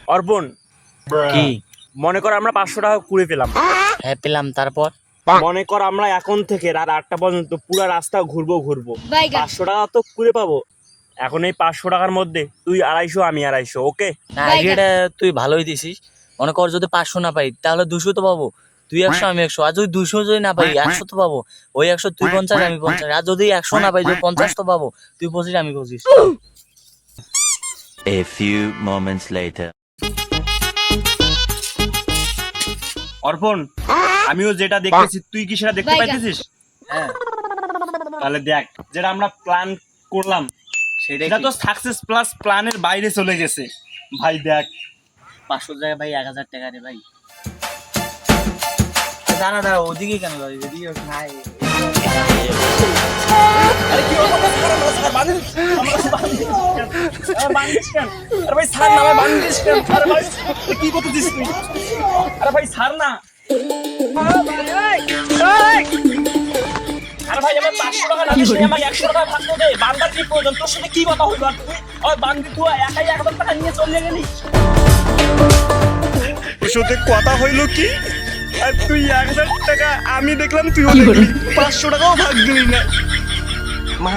অর্পণ, কি? মনে কর আমরা 500 টাকা কুড়ে পেলাম। হ্যাঁ পেলাম, তারপর? মনে কর আমরা এখন থেকে রাত 8টা পর্যন্ত পুরো রাস্তা ঘুরবো। 500 টাকা তো কুড়ে পাবো। এখন এই 500 টাকার মধ্যে তুই 250, আমি 250, ওকে? না, আইডিয়াটা তুই ভালোই দিছিস। মনে কর যদি 500 না পাই তাহলে 200 তো পাবো। তুই 100 আমি 100, আর যদি 200 যদি না পাই 100 তো পাবো। ওই 100 তুই 50 আমি 50, আর যদি 100 না পাই যদি 50 তো পাবো। তুই 25 আমি 25। A few moments later. অর্পণ, আমিও যেটা দেখতেছি তুই কি সেটা দেখতে পাইতেছিস? হ্যাঁ, তাহলে দেখ, যেটা আমরা প্ল্যান করলাম সেটা তো সাকসেস প্লাস প্ল্যানের বাইরে চলে গেছে ভাই। দেখ 500 জায়গায় ভাই 1000 টাকা রে ভাই। দাঁড়া দাঁড়া, ওদিকে কেন যাবি? এদিকে নাই। আরে কি হলো? স্যার বান্দিস কেন? আরে ভাই স্যার না, ভাই বান্দিস কেন? আরে ভাই কি করতেছিস তুই? আরে ভাই স্যার না। আরে ভাই আমার 500 টাকা না দিস, আমাকে 100 টাকা ভাগ দে। বান্দার কি প্রয়োজন? তোর সাথে কি কথা হইলো? আর তুই ওই বান্দি তুই একাই 1000 টাকা নিয়ে চলে গেলি। তোর সাথে কথা হইলো কি? আর তুই 1000 টাকা আমি দেখলাম, তুইও দেখলি, 500 টাকাও ভাগ দিলি না। মা